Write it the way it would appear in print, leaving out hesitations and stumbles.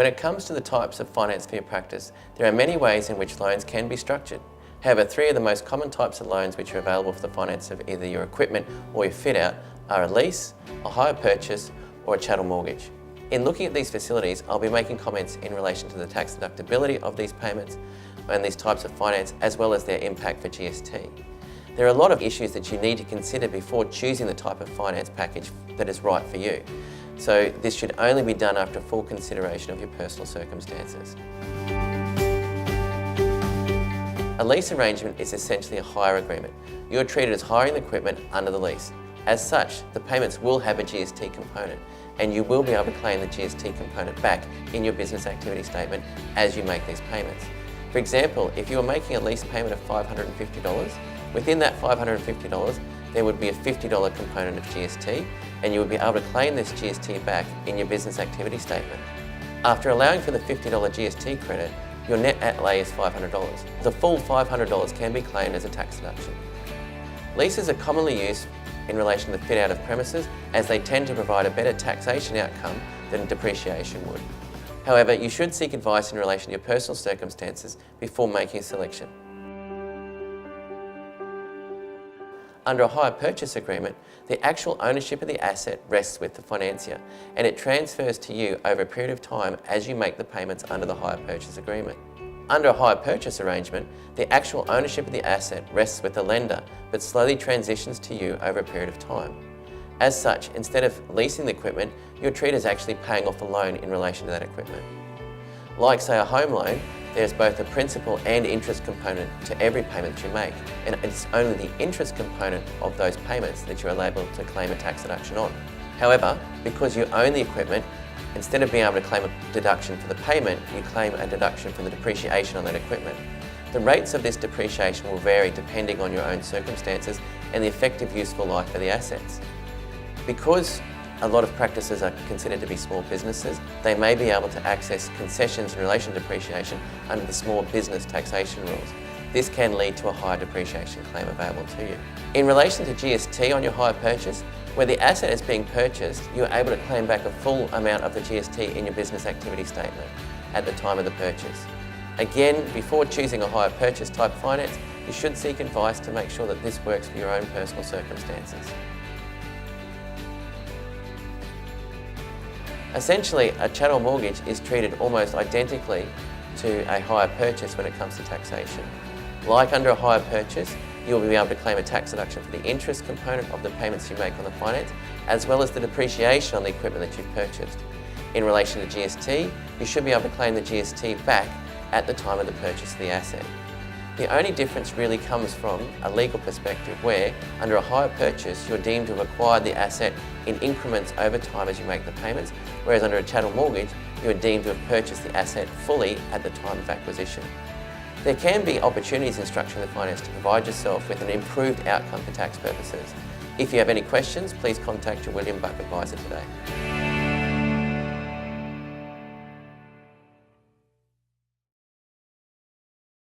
When it comes to the types of finance for your practice, there are many ways in which loans can be structured. However, three of the most common types of loans which are available for the finance of either your equipment or your fit out are a lease, a hire purchase or a chattel mortgage. In looking at these facilities, I'll be making comments in relation to the tax deductibility of these payments and these types of finance, as well as their impact for GST. There are a lot of issues that you need to consider before choosing the type of finance package that is right for you. So this should only be done after full consideration of your personal circumstances. A lease arrangement is essentially a hire agreement. You are treated as hiring the equipment under the lease. As such, the payments will have a GST component, and you will be able to claim the GST component back in your business activity statement as you make these payments. For example, if you are making a lease payment of $550, within that $550, there would be a $50 component of GST, and you would be able to claim this GST back in your business activity statement. After allowing for the $50 GST credit, your net outlay is $500. The full $500 can be claimed as a tax deduction. Leases are commonly used in relation to the fit out of premises, as they tend to provide a better taxation outcome than depreciation would. However, you should seek advice in relation to your personal circumstances before making a selection. Under a hire purchase agreement, the actual ownership of the asset rests with the financier, and it transfers to you over a period of time as you make the payments under the hire purchase agreement. Under a hire purchase arrangement, the actual ownership of the asset rests with the lender, but slowly transitions to you over a period of time. As such, instead of leasing the equipment, you're treated as actually paying off a loan in relation to that equipment. Like, say, a home loan, there's both a principal and interest component to every payment that you make, and it's only the interest component of those payments that you're able to claim a tax deduction on. However, because you own the equipment, instead of being able to claim a deduction for the payment, you claim a deduction for the depreciation on that equipment. The rates of this depreciation will vary depending on your own circumstances and the effective useful life of the assets. Because a lot of practices are considered to be small businesses, they may be able to access concessions in relation to depreciation under the small business taxation rules. This can lead to a higher depreciation claim available to you. In relation to GST on your hire purchase, where the asset is being purchased, you are able to claim back a full amount of the GST in your business activity statement at the time of the purchase. Again, before choosing a hire purchase type finance, you should seek advice to make sure that this works for your own personal circumstances. Essentially, a chattel mortgage is treated almost identically to a hire purchase when it comes to taxation. Like under a hire purchase, you will be able to claim a tax deduction for the interest component of the payments you make on the finance, as well as the depreciation on the equipment that you've purchased. In relation to GST, you should be able to claim the GST back at the time of the purchase of the asset. The only difference really comes from a legal perspective, where under a hire purchase you're deemed to have acquired the asset in increments over time as you make the payments, whereas under a chattel mortgage you are deemed to have purchased the asset fully at the time of acquisition. There can be opportunities in structuring the finance to provide yourself with an improved outcome for tax purposes. If you have any questions, please contact your William Buck advisor today.